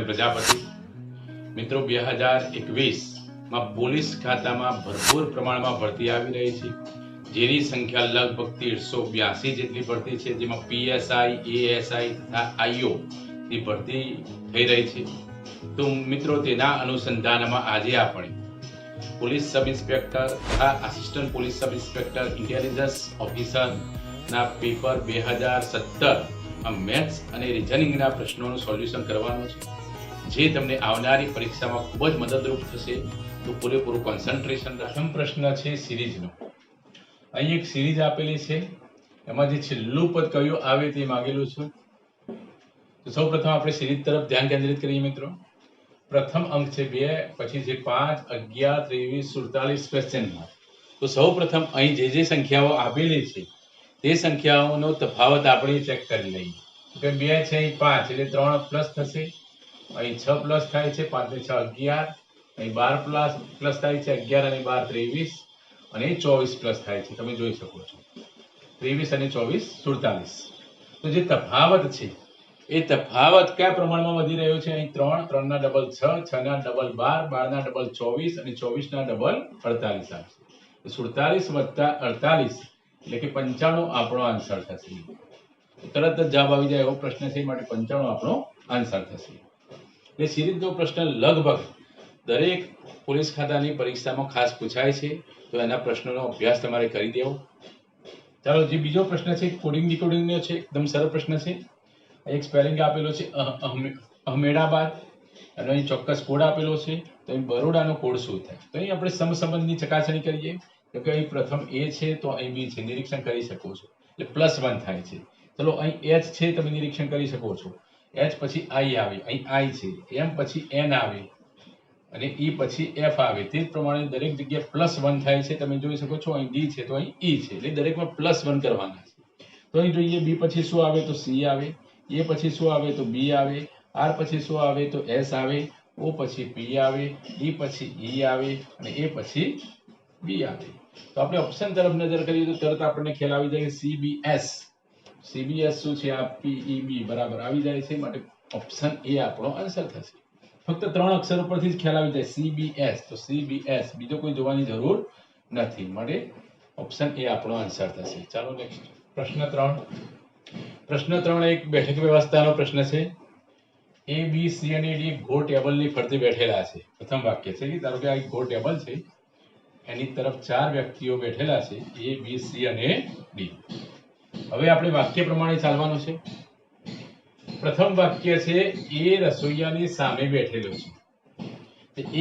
પ્રજાપતિ। મિત્રો 2021 માં પોલીસ ખાતામાં ભરપૂર પ્રમાણમાં ભરતી આવી રહી છે, જેની સંખ્યા લગભગ 1382 જેટલી ભરતી છે, જેમાં પીએસઆઈ, એએસઆઈ તથા આઈઓ ની ભરતી થઈ રહી છે। તો મિત્રો તેના અનુસંધાનમાં આજે આપણે પોલીસ સબ ઇન્સ્પેક્ટર તથા assistant police sub inspector intelligence officer ના પેપર 2017 મેથ્સ અને રીઝનિંગના પ્રશ્નોનું સોલ્યુશન કરવાનું છે, જે તમને આવનારી પરીક્ષામાં ખૂબ જ મદદરૂપ થશે। તો પૂરેપૂરું કોન્સન્ટ્રેશન। પ્રથમ પ્રશ્ન છે સિરીઝનો। અહીં એક સિરીઝ આપેલી છે, એમાં જે છેલ્લું પદ કયું આવે તે માંગેલું છે। તો સૌપ્રથમ આપણે સિરીઝ તરફ ધ્યાન કેન્દ્રિત કરીએ મિત્રો। પ્રથમ અંક છે 2, પછી છે 5, 11, 23, 47 ક્વેશ્ચનમાં। તો સૌપ્રથમ અહીં જે સંખ્યાઓ આપેલી છે તે સંખ્યાઓનો તફાવત આપણે ચેક કરી લઈએ। કે 2 છે અહીં 5 એટલે 3 પ્લસ થશે, અહીં 6 પ્લસ થાય છે, 5 ને 6 11, અહીં 12 પ્લસ થાય છે, 11 અને 12 23, અને 24 પ્લસ થાય છે, તમે જોઈ શકો છો 23 અને 24 47। તો જે તફાવત છે એ તફાવત કયા પ્રમાણમાં વધી રહ્યો છે? અહીં 3, 3 ના ડબલ 6, 6 ના ડબલ 12, 12 ના ડબલ 24 અને 24 ના ડબલ 48 આવશે। 47 વત્તા 48 એટલે કે 95 આપણો આન્સર થશે। તરત જ જવાબ આવી જાય એવો પ્રશ્ન છે, માટે 95 આપણો આન્સર થશે। એ સિરીઝનો પ્રશ્ન લગભગ દરેક પોલીસ ખાતાની પરીક્ષામાં ખાસ પૂછાય છે, તો એના પ્રશ્નોનો અભ્યાસ તમારે કરી દેવો। ચાલો, જે બીજો પ્રશ્ન છે કોડિંગ ડીકોડિંગનો છે, એકદમ સરળ પ્રશ્ન છે। એક સ્પેલિંગ આપેલો છે અહમેદાબાદ, અને અહીં ચોક્કસ કોડ આપેલો છે। તો અહીં બરોડાનો કોડ શું થાય? તો અહીં આપણે સમસંબંધની ચકાસણી કરીએ તો કે અહીં પ્રથમ એ છે તો અહીં બી છે, નિરીક્ષણ કરી શકો છો, એટલે +1 થાય છે। ચલો, અહીં એચ છે, તમે નિરીક્ષણ કરી શકો છો, એચ પછી આઈ આવે, અહીં આઈ છે, એમ પછી એન આવે, અને ઈ પછી એફ આવે, તે જ પ્રમાણે દરેક જગ્યાએ +1 થાય છે, તમે જોઈ શકો છો। અહીં ડી છે તો અહીં ઈ છે, એટલે દરેકમાં +1 કરવાના છે। તો અહીં જોઈએ બી પછી શું આવે તો સી આવે, એ પછી શું આવે તો બી આવે, આર પછી શું આવે તો એસ આવે, ઓ પછી પી આવે, ઈ પછી ઈ આવે, અને એ પછી બી આવે। તો આપણે ઓપ્શન તરફ નજર કરીએ તો તરત આપણને ખ્યાલ આવી જાય કે સીબીએસ શું છે? આ પીઈબી બરાબર આવી જાય છે, માટે ઓપ્શન એ આપણો આન્સર થશે। ફક્ત 3 અક્ષરો પરથી જ ખ્યાલ આવી જાય સીબીએસ, તો સીબીએસ, બીજો કોઈ જોવાની જરૂર નથી, માટે ઓપ્શન એ આપણો આન્સર થશે। ચાલો નેક્સ્ટ પ્રશ્ન 3। પ્રશ્ન 3 એક બેઠક વ્યવસ્થાનો પ્રશ્ન છે। એ બી સી અને ડી ગો ટેબલની ફરતે બેઠેલા છે। પ્રથમ વાક્ય છે કે ધારો કે આ એક ગો ટેબલ છે, એની તરફ 4 વ્યક્તિઓ બેઠેલા છે, એ બી સી અને ડી। હવે આપણે વાક્ય પ્રમાણે ચાલવાનું છે। પ્રથમ વાક્ય છે એ રસોઈયાની સામે બેઠેલો છે।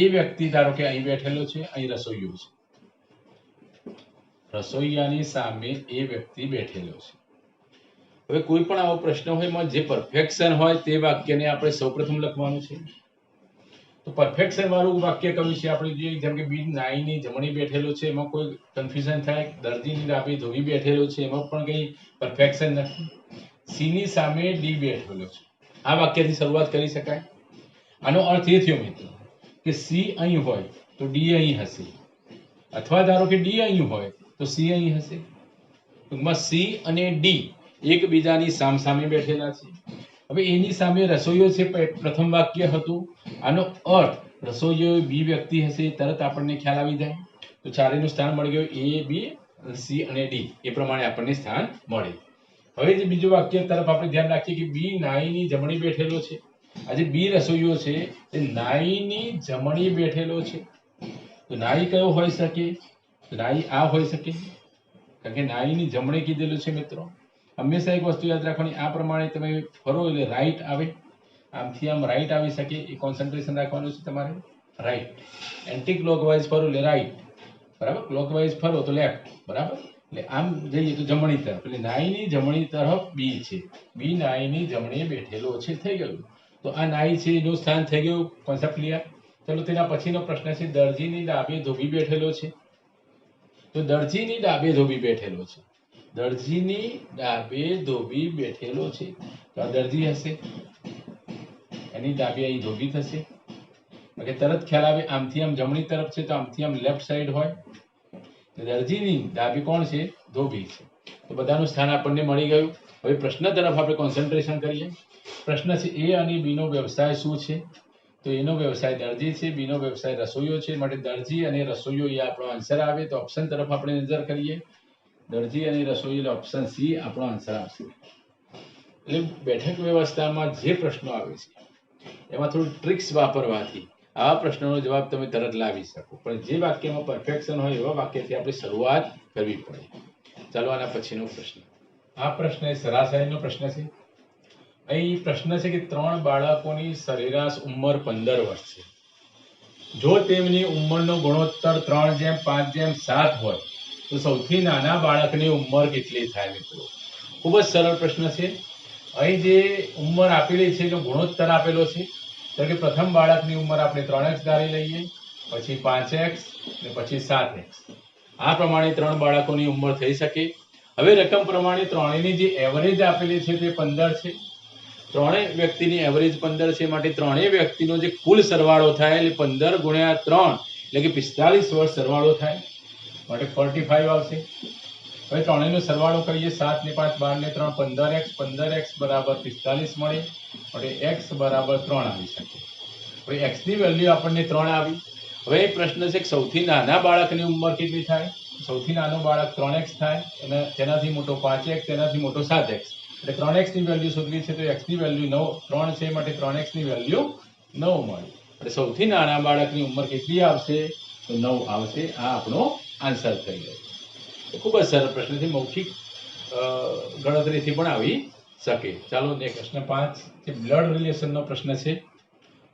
એ વ્યક્તિ ધારો કે અહીં બેઠેલો છે, અહીં રસોઈયો છે, રસોઈયાની સામે એ વ્યક્તિ બેઠેલો છે। હવે કોઈ પણ આવો પ્રશ્ન હોય એમાં જે પરફેક્શન હોય તે વાક્યને આપણે સૌપ્રથમ લખવાનું છે। તો પરફેક્શન વાળું વાક્ય કયું છે? આપણે જોઈએ, જેમ કે બી નાઈની જમણી બેઠેલો છે, એમાં કોઈ કન્ફ્યુઝન થાય। દરજીની ડાબી ધોબી બેઠેલો છે, એમાં પણ કઈ પરફેક્શન નથી। સી ની સામે ડી બેઠેલો છે, આ વાક્યથી શરૂઆત કરી શકાય। આનો અર્થ એ થયો મિત્રો કે સી અહીં હોય તો ડી અહીં હશે, અથવા ધારો કે ડી અહીં હોય તો સી અહીં હશે। ટૂંકમાં સી અને ડી એકબીજાની સામસામે બેઠેલા છે। હવે એની સામે રસોઈયો છે, પ્રથમ વાક્ય હતું, આનો અર્થ રસોઈયો બી વ્યક્તિ હશે, તરત આપણને ખ્યાલ આવી જાય। તો ચારેયનું સ્થાન મળી ગયું, એ બી સી અને ડી, એ પ્રમાણે આપણને સ્થાન મળે। હવે જે બીજું વાક્ય તરફ આપણે ધ્યાન રાખીએ કે બી નાઈની જમણી બેઠેલો છે। આજે બી રસોઈયો છે તે નાઈની જમણી બેઠેલો છે, તો નાઈ કયો હોઈ શકે? તો નાઈ આ હોઈ શકે, કારણ કે નાઈની જમણી કીધેલું છે મિત્રો। હંમેશા એક વસ્તુ યાદ રાખવાની, આ પ્રમાણે તમે ફરો એટલે રાઈટ આવે, આમથી આમ રાઈટ આવી શકે, એ કોન્સન્ટ્રેશન રાખવાનું છે તમારે। રાઈટ, એન્ટી ક્લોકવાઇઝ ફરો એટલે રાઈટ, બરાબર, ક્લોકવાઇઝ ફરો તો લેફ્ટ, બરાબર। એટલે આમ જઈએ તો જમણી તરફ, એટલે નાઈની જમણી તરફ બી છે, બી નાઈની જમણી બેઠેલો છે, થઈ ગયું। તો આ નાઈ છે એનું સ્થાન થઈ ગયું, કોન્સેપ્ટ ક્લિયર। ચલો, તેના પછીનો પ્રશ્ન છે દરજીની ડાબે ધોબી બેઠેલો છે। તો દરજીની ડાબે ધોબી બેઠેલો છે, દરજીની ડાબે ધોબી બેઠેલો છે, તો આ દરજી હશે, એની ડાબે અહીં ધોબી થશે, એટલે તરત ખ્યાલ આવે, આમથી આમ જમણી તરફ છે તો આમથી આમ લેફ્ટ સાઈડ હોય, દરજીની ડાબી કોણ છે? ધોબી છે। તો બધાનું સ્થાન આપણને મળી ગયું। હવે પ્રશ્ન તરફ આપણે કોન્સન્ટ્રેશન કરીએ। પ્રશ્ન છે એ અને બી નો વ્યવસાય શું છે? તો એનો વ્યવસાય દરજી છે, બી નો વ્યવસાય રસોઈયો છે, માટે દરજી અને રસોઈયો એ આપણો આન્સર આવે. તો ઓપ્શન તરફ આપણે નજર કરીએ. દરજી અને રસોઈયો ઓપ્શન સી આપણો આન્સર આવશે. એટલે બેઠક વ્યવસ્થામાં જે પ્રશ્નો આવે છે એમાં થોડું ટ્રિક્સ વાપરવાથી આવા પ્રશ્નોનો જવાબ તમે તરત લાવી શકો. પણ જે વાક્યમાં પરફેક્શન હોય એવા વાક્યથી આપણે શરૂઆત કરવી પડે. ચાલો આના પછીનો પ્રશ્ન. આ પ્રશ્ન એ સરાસરીનો પ્રશ્ન છે. અહીં પ્રશ્ન છે કે 3 બાળકોની સરેરાશ ઉંમર 15 વર્ષ છે. જો તેમની ઉંમરનો ગુણોત્તર 3:5:7 હોય તો સૌથી નાના બાળકની ઉંમર કેટલી થાય? મિત્રો, ખૂબ જ સરળ પ્રશ્ન છે. અહીં જે ઉંમર આપેલી છે એનો ગુણોત્તર આપેલો છે. તો કે પ્રથમ બાળકની ઉંમર આપણે 3x ધારી લઈએ, પછી 5x અને પછી 7x. આ પ્રમાણે 3 બાળકોની ઉંમર થઈ શકે. હવે રકમ પ્રમાણે ત્રણેયની જે એવરેજ આપેલી છે તે 15 છે. ત્રણેય વ્યક્તિની એવરેજ 15 છે, માટે ત્રણેય વ્યક્તિનો જે કુલ સરવાળો થાય એટલે 15 ગુણ્યા 3 એટલે કે 45 વર્ષ સરવાળો થાય, માટે 45 આવશે. હવે ત્રણેયનો સરવાળો કરીએ. 7 ને 5 12 ને 3 15x. 15x બરાબર 45 મળે, માટે x બરાબર 3 આવી શકે. હવે x ની વેલ્યુ આપણને 3 આવી. હવે એ પ્રશ્ન છે કે સૌથી નાના બાળકની ઉંમર કેટલી થાય? સૌથી નાનો બાળક 3x થાય, અને તેનાથી મોટો 5x, તેનાથી મોટો 7x. એટલે 3x ની વેલ્યુ શોધવી છે. તો x ની વેલ્યુ 3 છે, માટે 3x ની વેલ્યુ 9 મળે. એટલે સૌથી નાના બાળકની ઉંમર કેટલી આવશે? તો 9 આવશે. આ આપણો આન્સર થઈ ગયો. ખૂબ જ સરળ પ્રશ્ન છે. મૌખિક ગણતરીથી પણ આવી શકે. ચાલો નેક્સ્ટ પ્રશ્ન 5 જે બ્લડ રિલેશનનો પ્રશ્ન છે.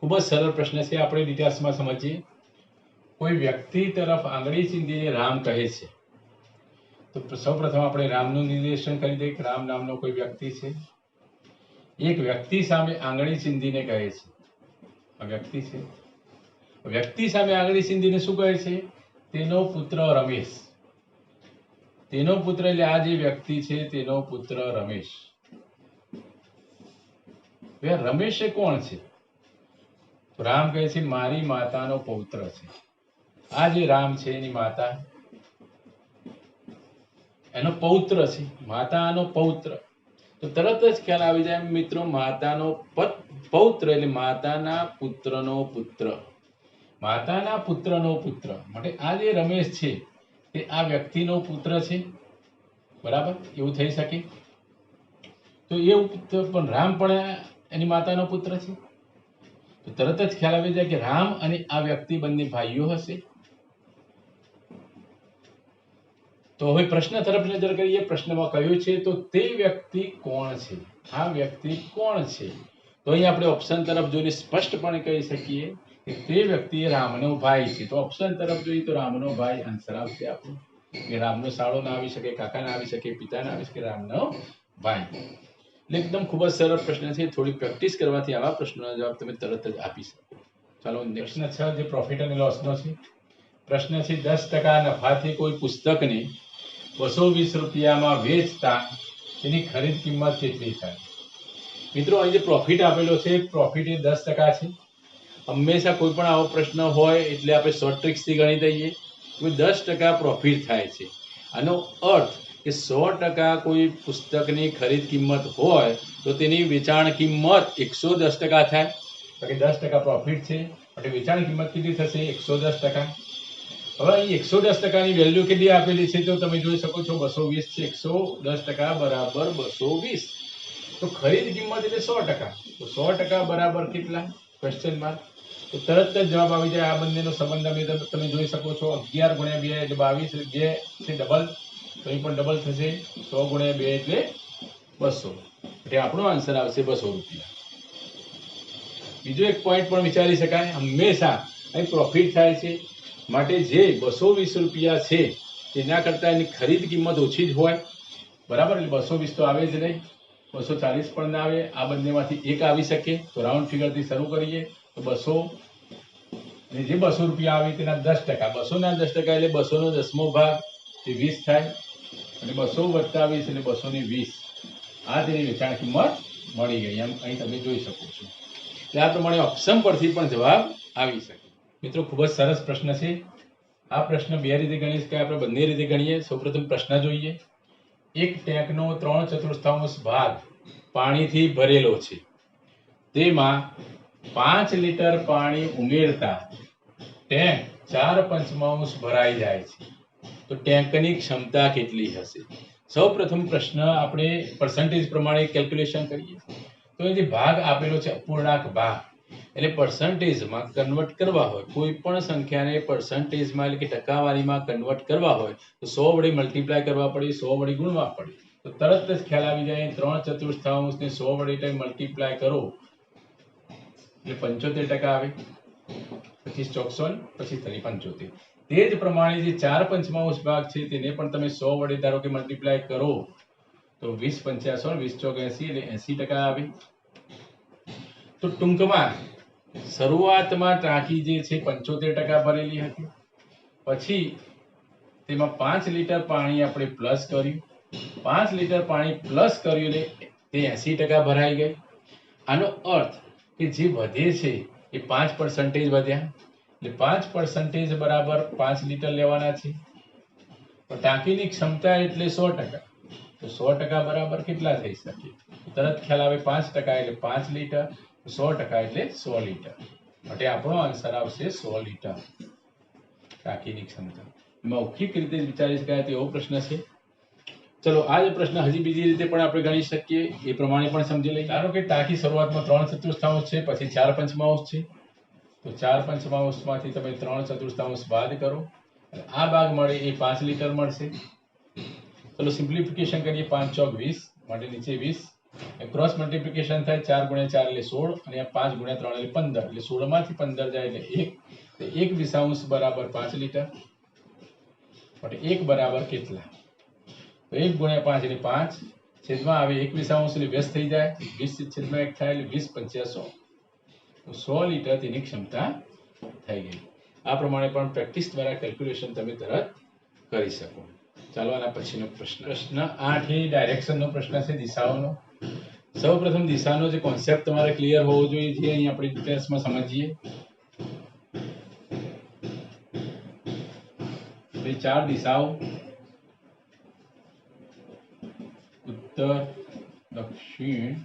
ખૂબ જ સરળ પ્રશ્ન છે. આપણે ડિટેલ્સમાં સમજીએ. કોઈ વ્યક્તિ તરફ આંગળી ચીંધીને રામ કહે છે. તો સૌપ્રથમ આપણે રામનું નિર્દેશન કરી દઈએ. રામ નામનો કોઈ વ્યક્તિ છે. એક વ્યક્તિ સામે આંગળી ચીંધીને કહે છે. આ વ્યક્તિ છે. વ્યક્તિ સામે આંગળી ચીંધીને શું કહે છે? તેનો પુત્ર રમેશ. તેનો પુત્ર એટલે આ જે વ્યક્તિ છે તેનો પુત્ર રમેશ. રમેશ એ કોણ છે? રામ કહે છે મારી માતાનો પૌત્ર છે. આ જે રામ છે એની માતા એનો પૌત્ર છે. માતાનો પૌત્ર. તો તરત જ ખ્યાલ આવી જાય મિત્રો, માતાનો પૌત્ર એટલે માતાના પુત્રનો પુત્ર. માતાના પુત્રનો પુત્ર, માટે આ જે રમેશ છે તે આ વ્યક્તિનો પુત્ર છે. બરાબર, એવું થઈ શકે. તો એવું પણ રામ પણ એની માતાનો પુત્ર છે. તો તરત જ ખ્યાલ આવી જાય કે રામ અને આ વ્યક્તિ બંને ભાઈઓ હશે. તો હવે પ્રશ્ન તરફ નજર કરીએ. પ્રશ્નમાં કહ્યું છે તો તે વ્યક્તિ કોણ છે? આ વ્યક્તિ કોણ છે? તો અહીં આપણે ઓપ્શન તરફ જોઈને સ્પષ્ટપણે કહી શકીએ કે તે વ્યક્તિ રામનો ભાઈ છે. તો ઓપ્શન તરફ જોઈએ તો રામનો ભાઈ આન્સર આવશે આપણો. કે રામનો સાળો ના આવી શકે, કાકા ના આવી શકે, પિતા ના આવી શકે, રામનો ભાઈ. એટલે એકદમ ખૂબ જ સરળ પ્રશ્ન છે. થોડી પ્રેક્ટિસ કરવાથી આવા પ્રશ્નોના જવાબ તમે તરત જ આપી શકો. ચાલો પ્રશ્ન 6 જે પ્રોફિટ અને લોસનો છે. પ્રશ્ન છે 10% નફાથી કોઈ પુસ્તકને 220 રૂપિયામાં વેચતા તેની ખરીદ કિંમત કેટલી થાય? મિત્રો અહીં જે પ્રોફિટ આપેલો છે પ્રોફિટ એ 10% છે. હંમેશા કોઈ પણ આવો પ્રશ્ન હોય એટલે આપણે શોર્ટ ટ્રિક્સથી ગણી દઈએ. કોઈ 10% પ્રોફિટ થાય છે. આનો અર્થ કે 100% કોઈ પુસ્તકની ખરીદ કિંમત હોય તો તેની વેચાણ કિંમત 110% થાય. તો કે 10% પ્રોફિટ છે, એટલે વેચાણ કિંમત કેટલી થશે? 110%. હવે અહીં 110%ની વેલ્યુ કેટલી આપેલી છે તો તમે જોઈ શકો છો 220 છે. 110% બરાબર 220. તો ખરીદ કિંમત એટલે 100%. તો 100% બરાબર કેટલા? Question mark. તો તરત જ જવાબ આવી જાય. આ બંનેનો સંબંધ તમે જોઈ શકો છો. 11 ગુણ્યા 2 એટલે 22. 2 છે ડબલ, તો અહીં પણ ડબલ થશે. 100 ગુણ્યા 2 એટલે 200. એટલે આપણો આન્સર આવશે 200 રૂપિયા. બીજો એક પોઈન્ટ પણ વિચારી શકાય. હંમેશા અહીં પ્રોફિટ થાય છે, માટે જે 220 રૂપિયા છે તેના કરતા એની ખરીદ કિંમત ઓછી જ હોય. બરાબર, એટલે 220 તો આવે જ નહીં. 240 પણ ના આવે. આ બંનેમાંથી એક આવી શકે. તો રાઉન્ડ ફિગરથી શરૂ કરીએ તો 200 અને જે 200 રૂપિયા આવે તેના 10%. 200 ના 10% એટલે 200 નો 10મો ભાગ તે 20 થાય. અને 200 વત્તા 20 એટલે 200 ને 20. આ તેની વેચાણ કિંમત મળી ગઈ. એમ અહીં તમે જોઈ શકો છો. એટલે આ પ્રમાણે ઓપ્શન પરથી પણ જવાબ આવી શકે. મિત્રો ખૂબ જ સરસ પ્રશ્ન છે. આ પ્રશ્ન બે રીતે ગણી શકાય, આપણે બંને રીતે ગણીએ. સૌપ્રથમ પ્રશ્ન જોઈએ. એક ટેંકનો 3/4 ભાગ પાણીથી ભરેલો છે. તેમાં 5 લીટર પાણી ઉમેરતા ટેન્ક 4/5 ભરાઈ જાય છે, તો ટેન્કની ક્ષમતા કેટલી હશે? સૌપ્રથમ પ્રશ્ન આપણે પર્સન્ટેજ પ્રમાણે કેલ્ક્યુલેશન કરીએ. તો એ જે ભાગ આપેલો છે અપૂર્ણાંક ભાગ, એટલે પર્સન્ટેજમાં કન્વર્ટ કરવા હોય, કોઈ પણ સંખ્યાને પર્સન્ટેજમાં એટલે કે ટકાવારીમાં કન્વર્ટ કરવા હોય તો 100 વડે મલ્ટીપ્લાય કરવા પડે, 100 વડે ગુણવા પડે. તો તરત જ ખ્યાલ આવી જાય 3/4 ને 100 વડે મલ્ટીપ્લાય કરો એટલે 75% આવે. 25 ચોક 100, પછી 75. તે જ પ્રમાણે જે 4/5 ભાગ છે તેને પણ તમે 100 વડે ધારો કે મલ્ટીપ્લાય કરો તો 20 × 50 20 ચોક 80 એટલે 80% આવે. તો ટૂંકમાં શરૂઆતમાં ટાંકી જે છે 75% ભરેલી હતી, પછી તેમાં 5 લીટર પાણી આપણે પ્લસ કર્યું, 5 લીટર પાણી પ્લસ કર્યું એટલે તે 80% ભરાઈ ગઈ. આનો અર્થ કે જે વધે છે એ 5% વધ્યા, એટલે 5% બરાબર 5 લીટર લેવાના છે. તો ટાંકીની ક્ષમતા એટલે 100%, તો 100% બરાબર કેટલા થઈ શકે? તરત ખ્યાલ આવે 5% એટલે 5 લીટર, 100% એટલે 100 લીટર. માટે આપણો આન્સર આવશે 100 લીટર ટાંકીની ક્ષમતા. મૌખિક રીતે વિચારી શકાય તેવો પ્રશ્ન છે. ચલો આ જ પ્રશ્ન હજી બીજી રીતે પણ આપણે ગણી શકીએ, એ પ્રમાણે પણ સમજી લઈએ. ધારો કે ટાંકી શરૂઆતમાં 3/4 છે, પછી 4/5 છે. તો 4/5 માંથી તમે 3/4 બાદ કરો, આ ભાગ મળે એ 5 લીટર મળશે. ચલો સિમ્પ્લિફિકેશન કરીએ. 5 ચોક 20 માટે નીચે 20, ક્રોસ મલ્ટીપ્લિકેશન થાય 4 × 4 એટલે 16, અને 5 × 3 એટલે 15, એટલે 16 માંથી 15 જાય એટલે 1 બરાબર 5 લીટર. માટે 1 બરાબર કેટલા? તો 1 × 5 એટલે 5, છેદમાં આવે 1 એટલે વ્યસ્ત થઈ જાય, 20/1 થાય એટલે 20 × 100, તો 100 લીટર તેની ક્ષમતા થઈ ગઈ. આ પ્રમાણે પણ પ્રેક્ટિસ દ્વારા કેલ્ક્યુલેશન તમે તરત કરી શકો. ચાલો આના પછીનો પ્રશ્ન 8 એ ડાયરેક્શનનો પ્રશ્ન છે, દિશાઓનો. સૌપ્રથમ દિશાનો જે કોન્સેપ્ટ તમારે ક્લિયર હોવો જોઈએ, જે અહીં આપણે ડિટેલ્સમાં સમજીએ. ભાઈ 4 દિશાઓ: ઉત્તર, દક્ષિણ,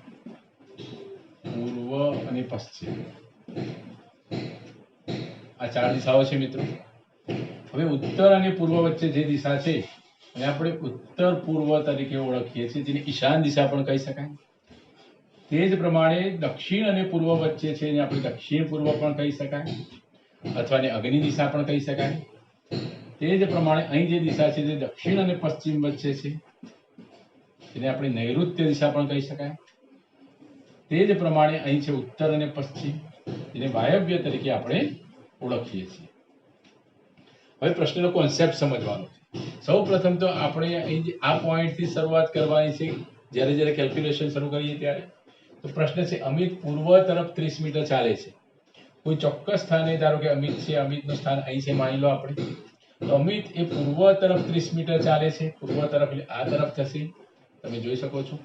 પૂર્વ અને પશ્ચિમ. આ 4 દિશાઓ છે મિત્રો. હવે ઉત્તર અને પૂર્વ વચ્ચે જે દિશા છે એને આપણે ઉત્તર પૂર્વ તરીકે ઓળખીએ છીએ, જેને ઈશાન દિશા પણ કહી શકાય. તે જ પ્રમાણે દક્ષિણ અને પૂર્વ વચ્ચે છે એને આપણે દક્ષિણ પૂર્વ પણ કહી શકાય, અથવા એને અગ્નિ દિશા પણ કહી શકાય. તે જ પ્રમાણે અહીં જે દિશા છે તે દક્ષિણ અને પશ્ચિમ વચ્ચે છે, તેને આપણે નૈઋત્ય દિશા પણ કહી શકાય. તે જ પ્રમાણે અહીં છે ઉત્તર અને પશ્ચિમ, જેને વાયવ્ય તરીકે આપણે ઓળખીએ છીએ. હવે પ્રશ્નનો કોન્સેપ્ટ સમજવાનો છે. સૌ પ્રથમ તો આપણે અહીં આ પોઈન્ટથી શરૂઆત કરવાની છે જ્યારે કેલ્ક્યુલેશન શરૂ કરીએ ત્યારે. તો પ્રશ્ન છે, અમિત પૂર્વ તરફ 30 મીટર ચાલે છે. કોઈ ચોક્કસ સ્થાને ધારો કે અમિત છે, અમિતનું સ્થાન અહીં છે માની લો આપણે. તો અમિત એ પૂર્વ તરફ 30 મીટર ચાલે છે. પૂર્વ તરફ એટલે આ તરફ થશે, તમે જોઈ શકો છો.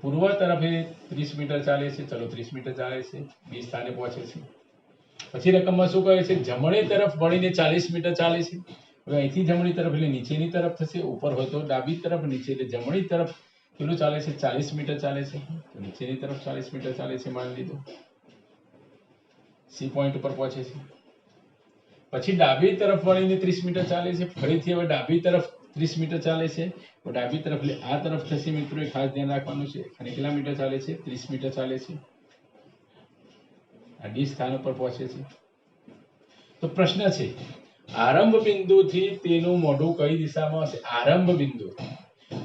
પૂર્વ તરફ એ 30 મીટર ચાલે છે. ચલો 30 મીટર ચાલે છે, બી સ્થાને પહોંચે છે. પછી રકમમાં શું કહે છે? જમણી તરફ વળીને 40 મીટર ચાલે છે. હવે અહીંથી જમણી તરફ એટલે નીચેની તરફ થશે, ઉપર હોય તો ડાબી તરફ, નીચે એટલે જમણી તરફ કેટલું ચાલે છે? 40 મીટર ચાલે છે. તો નીચેની તરફ 40 મીટર ચાલે છે માની લીધું. સી પોઈન્ટ ઉપર પહોંચે છે. પછી ડાબી તરફ વળીને 30 મીટર ચાલે છે. ફરીથી હવે ડાબી તરફ 30 મીટર ચાલે છે. તો ડાબી તરફ એટલે આ તરફ થશે મિત્રો, એ ખાસ ધ્યાન રાખવાનું છે. અને કેટલા મીટર ચાલે છે? 30 મીટર ચાલે છે. આ ડી સ્થાન ઉપર પહોંચે છે. તો પ્રશ્ન છે, આરંભ બિંદુથી તેનું મોઢું કઈ દિશામાં હશે? આરંભ બિંદુ,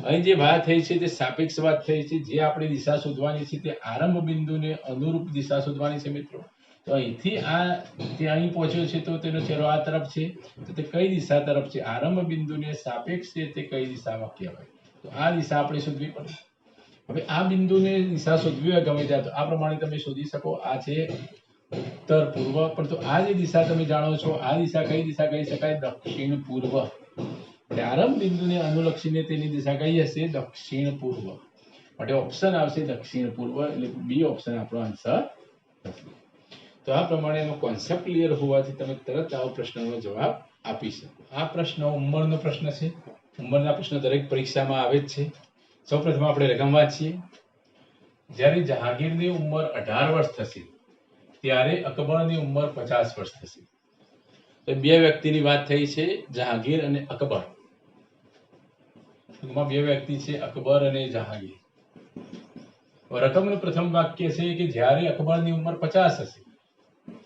અહીં જે વાત થઈ છે તે સાપેક્ષ વાત થઈ છે. જે આપણે દિશા શોધવાની છે તે આરંભ બિંદુને અનુરૂપ દિશા શોધવાની છે મિત્રો. તો અહીંથી તે અહીં પહોંચ્યો છે, તો તેનો ચહેરો આ તરફ છે, તો તે કઈ દિશા તરફ છે? આરંભ બિંદુને સાપેક્ષ છે તે કઈ દિશામાં કહેવાય? તો આ દિશા આપણે શોધવી પડે. હવે આ બિંદુને દિશા શોધવી હોય ગમે ત્યાં, તો આ પ્રમાણે તમે શોધી શકો. આ છે ઉત્તર પૂર્વ, પણ તો આ જે દિશા તમે જાણો છો, આ દિશા કઈ દિશા કહી શકાય? દક્ષિણ પૂર્વ. એટલે આરંભ બિંદુને અનુલક્ષીને તેની દિશા કઈ હશે? દક્ષિણ પૂર્વ. માટે ઓપ્શન આવશે દક્ષિણ પૂર્વ, એટલે બી ઓપ્શન આપણો આન્સર થશે. તો આ પ્રમાણે એનો કોન્સેપ્ટ ક્લિયર હોવાથી તમે તરત આવો પ્રશ્નનો જવાબ આપી શકો. આ પ્રશ્ન ઉંમરનો પ્રશ્ન છે. ઉંમરના પ્રશ્ન દરેક પરીક્ષામાં આવે જ છે. સૌપ્રથમ આપણે રકમ વાંચીએ. જ્યારે જહાંગીરની ઉંમર 18 વર્ષ થશે ત્યારે અકબરની ઉંમર 50 વર્ષ થશે. તો બે વ્યક્તિની વાત થઈ છે, જહાંગીર અને અકબર. ટૂંકમાં બે વ્યક્તિ છે, અકબર અને જહાંગીર. રકમનું પ્રથમ વાક્ય છે કે જ્યારે અકબરની ઉંમર 50 હશે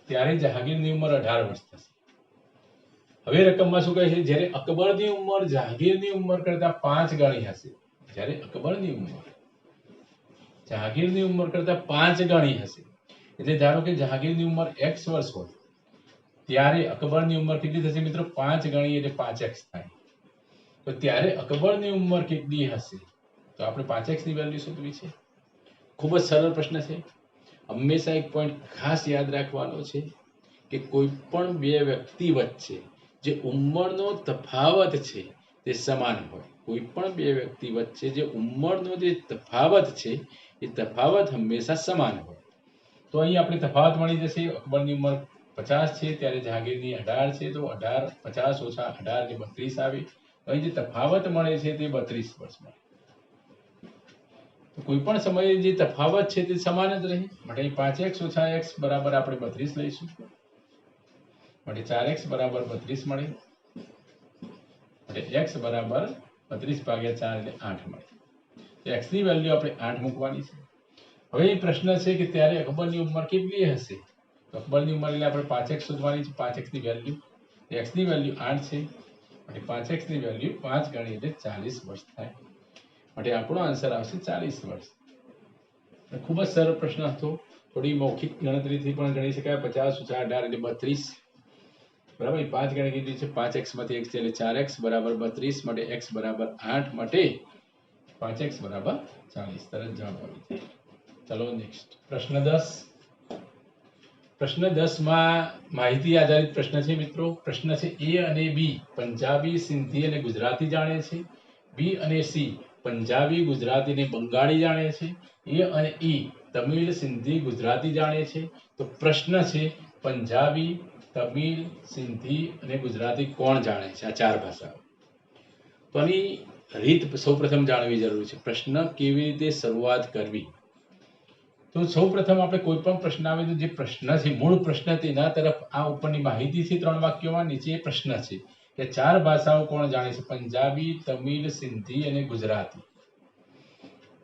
ત્યારે જહાંગીરની ઉંમર 18 વર્ષ થશે. હવે રકમમાં શું કહે છે? જ્યારે અકબરની ઉંમર જહાંગીરની ઉંમર કરતા 5 ગણી હશે, જ્યારે અકબરની ઉંમર જહાંગીરની ઉંમર કરતા 5 ગણી હશે, એટલે ધારો કે જહાંગીરની ઉંમર x વર્ષ હોય ત્યારે અકબરની ઉંમર કેટલી થશે મિત્રો? 5 ગણી એટલે 5x થાય. તો ત્યારે અકબરની ઉંમર કેટલી હશે? તો આપણે 5x ની વેલ્યુ શોધવી છે. ખૂબ જ સરળ પ્રશ્ન છે. હંમેશા એક પોઈન્ટ ખાસ યાદ રાખવાનો છે કે કોઈ પણ બે વ્યક્તિ વચ્ચે જે ઉંમરનો તફાવત છે તે સમાન હોય. કોઈ પણ બે વ્યક્તિ વચ્ચે જે ઉંમરનો જે તફાવત છે એ તફાવત હંમેશા સમાન હોય. તો અહીં આપણે તફાવત મળી જશે. અકબરની ઉંમર 50 છે ત્યારે જહાંગીરની 18 છે, તો 18 50 ઓછા 18 એટલે 32 આવે. અહીં જે તફાવત મળે છે તે 32 વર્ષ મળે. તો કોઈ પણ સમયે જે તફાવત છે તે સમાન જ રહે. માટે 5x ઓછા x બરાબર આપણે 32 લઈશું. માટે 4x બરાબર 32 મળે. માટે x બરાબર 32 ભાગ્યા 4 એટલે 8 મળે. x ની વેલ્યુ આપણે 8 મૂકવાની છે. હવે એ પ્રશ્ન છે કે ત્યારે અકબરની ઉંમર કેટલી હશે? તો અકબરની ઉંમર એટલે આપણે 5x શોધવાની છે. 5x ની વેલ્યુ, x ની વેલ્યુ 8 છે. માટે 5x ની વેલ્યુ 5 ગણી એટલે 40 વર્ષ થાય. માટે આપણો આન્સર આવશે 40 વર્ષ. ખૂબ જ સરળ પ્રશ્ન હતો. થોડી મૌખિક ગણતરીથી પણ ગણી શકાય. 50 ઓછા 18 એટલે 32 બરાબર. 5 ગણી કીધી છે. 5x માંથી x એટલે 4x બરાબર 32. માટે x બરાબર 8. માટે 5x બરાબર 40. તરત જવાબ આવી જાય. ચલો નેક્સ્ટ પ્રશ્ન 10. પ્રશ્ન 10 માં માહિતી આધારિત પ્રશ્ન છે મિત્રો. પ્રશ્ન છે A અને B પંજાબી, સિંધી અને ગુજરાતી જાણે છે. B અને C પંજાબી, ગુજરાતી અને બંગાળી જાણે છે. A અને E તમિલ, સિંધી, ગુજરાતી જાણે છે. તો પ્રશ્ન છે પંજાબી, તમિલ, સિંધી અને ગુજરાતી કોણ જાણે છે? આ ચાર ભાષાઓ. તો આની રીત સૌપ્રથમ જાણવી જરૂરી છે. પ્રશ્ન કેવી રીતે શરૂઆત કરવી? તો સૌપ્રથમ આપણે કોઈ પણ પ્રશ્ન આવે તો જે પ્રશ્ન છે, મૂળ પ્રશ્ન, તેના તરફ આ ઉપરની માહિતી છે 3 વાક્યોમાં. નીચે પ્રશ્ન છે કે ચાર ભાષાઓ કોણ જાણે છે? પંજાબી, તમિલ, સિંધી અને ગુજરાતી.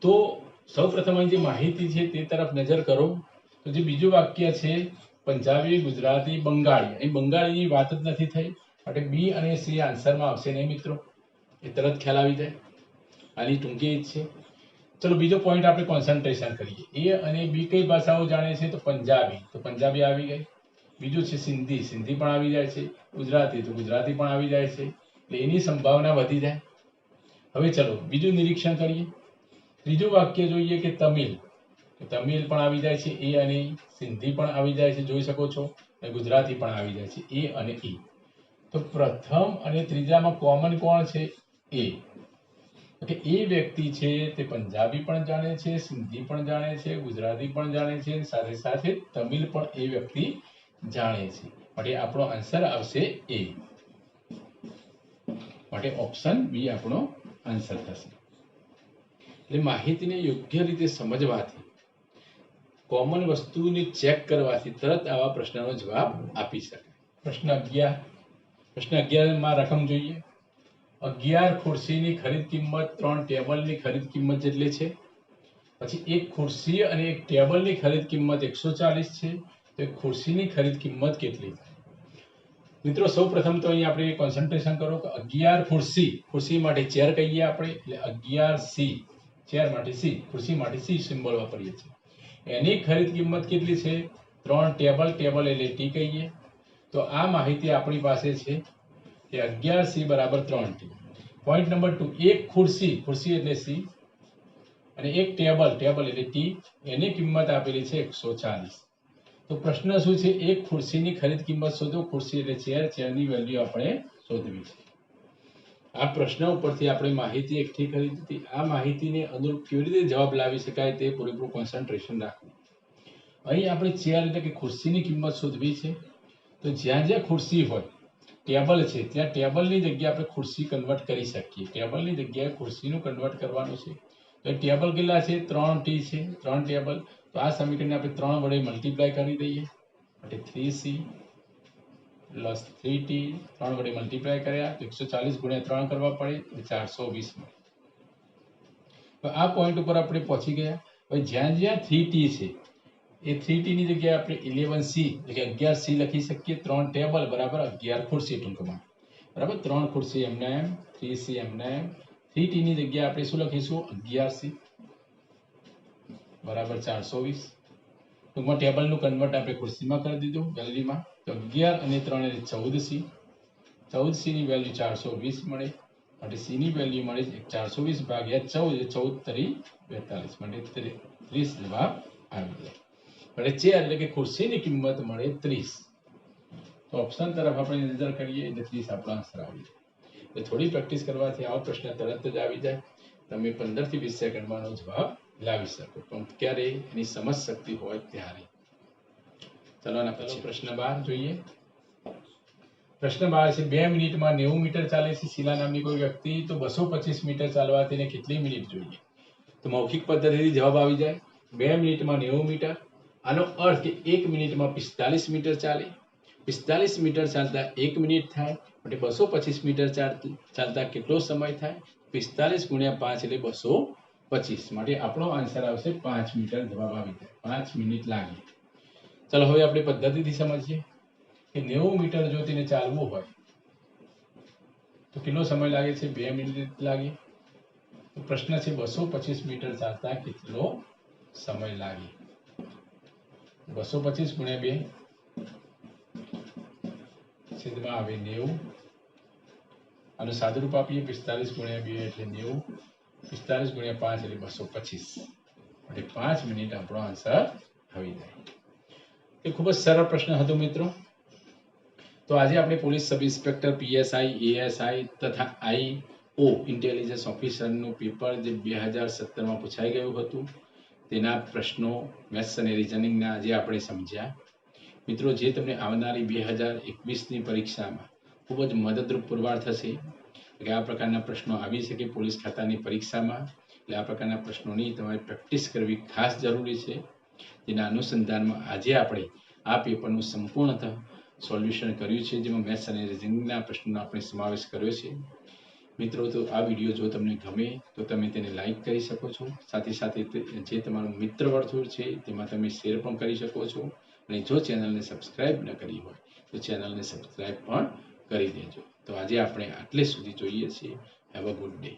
તો સૌપ્રથમ અહીં જે માહિતી છે તે તરફ નજર કરો. તો જે બીજું વાક્ય છે પંજાબી, ગુજરાતી, બંગાળી, અહીં બંગાળીની વાત જ નથી થઈ. માટે B અને C આન્સરમાં આવશે નહીં મિત્રો. એ તરત ખ્યાલ આવી જાય. આની ટૂંકી જ છે. ચલો બીજો પોઈન્ટ આપણે કોન્સન્ટ્રેશન કરીએ. A અને B કઈ ભાષાઓ જાણે છે? તો પંજાબી, તો પંજાબી આવી ગઈ. બીજું છે સિંધી, સિંધી પણ આવી જાય છે. ગુજરાતી, તો ગુજરાતી પણ આવી જાય છે. એટલે એની સંભાવના વધી જાય. હવે ચલો બીજું નિરીક્ષણ કરીએ. ત્રીજું વાક્ય જોઈએ કે તમિલ, તો તમિલ પણ આવી જાય છે. A અને E. સિંધી પણ આવી જાય છે, જોઈ શકો છો. અને ગુજરાતી પણ આવી જાય છે. A અને E. તો પ્રથમ અને ત્રીજામાં કોમન કોણ છે? A. કે એ વ્યક્તિ છે તે પંજાબી પણ જાણે છે, સિંધી પણ જાણે છે, ગુજરાતી પણ જાણે છે, સાથે સાથે તમિલ પણ એ વ્યક્તિ જાણે છે. માટે આપણો આન્સર આવશે A. માટે ઓપ્શન B આપણો આન્સર થશે. એટલે માહિતીને યોગ્ય રીતે સમજવાથી, કોમન વસ્તુને ચેક કરવાથી તરત આવા પ્રશ્નનો જવાબ આપી શકાય. પ્રશ્ન 11. પ્રશ્ન 11 માં રકમ જોઈએ. 11 ખુરશીની ખરીદ કિંમત 3 ટેબલની ખરીદ કિંમત જેટલી છે. પછી એક ખુરશી અને એક ટેબલની ખરીદ કિંમત 140 છે. તો એક ખુરશીની ખરીદ કિંમત કેટલી? મિત્રો સૌપ્રથમ તો અહીં આપણે કોન્સન્ટ્રેશન કરો કે 11 ખુરશી, ખુરશી માટે ચેર કહીએ આપણે, એટલે 11C, ચેર માટે C, ખુરશી માટે C સિમ્બોલ વાપરીએ છીએ. એની ખરીદ કિંમત કેટલી છે? 3 ટેબલ, ટેબલ એટલે T કહીએ. તો આ માહિતી આપણી પાસે છે કે 11C બરાબર 3T. પોઈન્ટ નંબર 2, એક ખુરશી, ખુરશી એટલે C, અને એક ટેબલ, ટેબલ એટલે T, એની કિંમત આપેલી છે 140. તો પ્રશ્ન શું છે? એક ખુરશીની ખરીદ કિંમત શોધો. ખુરશી એટલે ચેર, ચેરની વેલ્યુ આપણે શોધવી છે. આ પ્રશ્ન ઉપરથી આપણે માહિતી એકઠી કરી દીધી. આ માહિતીને અનુરૂપ કેવી રીતે જવાબ લાવી શકાય તે પૂરેપૂરું કોન્સન્ટ્રેશન રાખવું. અહીં આપણે ચેર એટલે કે ખુરશીની કિંમત શોધવી છે. તો જ્યાં જ્યાં ખુરશી હોય, ટેબલ છે, ત્યાં ટેબલની જગ્યાએ આપણે ખુરશી કન્વર્ટ કરી શકીએ. ટેબલની જગ્યાએ ખુરશીનું કન્વર્ટ કરવાનું છે. તો તો ટેબલ કેટલા છે? 3t છે, 3 ટેબલ. તો આ સમીકરણને આપણે 3 વડે મલ્ટીપ્લાય કરી દઈએ એટલે 3c પ્લસ 3t 3 વડે મલ્ટીપ્લાય કર્યા તો 140 ગુણ્યા 3 કરવા પડે એટલે 420 મળે. તો આ પોઈન્ટ ઉપર આપણે પહોંચી ગયા. હવે જ્યાં જ્યાં 3t છે એ 3t ની જગ્યાએ આપણે 11c એટલે કે 11c લખી શકીએ. 3 ટેબલ બરાબર 11 ખુરશી ટૂંકમાં બરાબર. 3 ખુરશી એમને એમ, 3c એમને એમ. 3t ની જગ્યાએ આપણે શું લખીશું? 11c બરાબર 420. ટૂંકમાં ટેબલનું કન્વર્ટ આપણે ખુરશીમાં કરી દીધું વેલ્યુમાં. તો 11 અને 3 એટલે 14c. 14c ની વેલ્યુ 420 મળે માટે c ની વેલ્યુ મળે 420 ભાગ્યા 14 એટલે 14 તરી 42 માટે 30 જવાબ આવી જાય. એટલે ચેર એટલે કે ખુરશીની કિંમત મળે 30. તો ઓપ્શન તરફ આપણે નજર કરીએ એટલે 30 આપણો આન્સર આવી જાય. એટલે થોડી પ્રેક્ટિસ કરવાથી આવો પ્રશ્ન તરત જ આવી જાય. તમે 15 થી 20 સેકન્ડમાં જવાબ લાવી શકો, પણ ક્યારે એની સમજ શક્તિ હોય ત્યારે. ચલો આના પછી પ્રશ્ન 12 જોઈએ. પ્રશ્ન 12 છે 2 મિનિટમાં 90 મીટર ચાલે છે શીલા નામની કોઈ વ્યક્તિ, તો 225 મીટર ચાલવા તેને કેટલી મિનિટ જોઈએ? તો મૌખિક પદ્ધતિથી જવાબ આવી જાય. 2 મિનિટમાં 90 મીટર, આનો અર્થ કે 1 મિનિટમાં 45 મીટર ચાલે. 45 મીટર ચાલતા 1 મિનિટ થાય એટલે 225 મીટર ચાલતા કેટલો સમય થાય? 45 ગુણ્યા 5 એટલે 225. માટે આપણો આન્સર આવશે 5 મીટર. જવાબ આવી જાય 5 મિનિટ લાગે. ચલો હવે આપણે પદ્ધતિથી સમજીએ કે 90 મીટર જો તેને ચાલવું હોય તો કેટલો સમય લાગે છે? 2 મિનિટ લાગે. તો પ્રશ્ન છે 225 મીટર ચાલતા કેટલો સમય લાગે? 225 ગુણ્યા 2 છેદમાં આવે 90. આનું સાદુરૂપ આપીએ 45 ગુણ્યા 2 એટલે 90. 45 ગુણ્યા 5 એટલે 225. એટલે 5 મિનિટ આપણો આન્સર આવી જાય. એ ખૂબ જ સરળ પ્રશ્ન હતો મિત્રો. તો આજે આપણે police sub inspector PSI, ASI તથા આઈઓ ઇન્ટેલિજન્સ ઓફિસરનું પેપર જે 2017માં પૂછાઈ ગયું હતું તેના પ્રશ્નો મેથ્સ અને રિઝનિંગના આજે આપણે સમજ્યા. મિત્રો, જે તમને આવનારી 2021ની પરીક્ષામાં ખૂબ જ મદદરૂપ પુરવાર થશે. એટલે આ પ્રકારના પ્રશ્નો આવી શકે પોલીસ ખાતાની પરીક્ષામાં. એટલે આ પ્રકારના પ્રશ્નોની તમારે પ્રેક્ટિસ કરવી ખાસ જરૂરી છે. જેના અનુસંધાનમાં આજે આપણે આ પેપરનું સંપૂર્ણતઃ સોલ્યુશન કર્યું છે, જેમાં મેથ્સ અને રિઝનિંગના પ્રશ્નોનો આપણે સમાવેશ કર્યો છે. મિત્રો, તો આ વિડીયો જો તમને ગમે તો તમે તેને લાઈક કરી શકો છો. સાથે સાથે જે તમારું મિત્ર વર્તુળ છે તેમાં તમે શેર પણ કરી શકો છો. અને જો ચેનલને સબસ્ક્રાઇબ ન કરી હોય તો ચેનલને સબસ્ક્રાઇબ પણ કરી દેજો. તો આજે આપણે આટલે સુધી જોઈએ છીએ. Have a good day.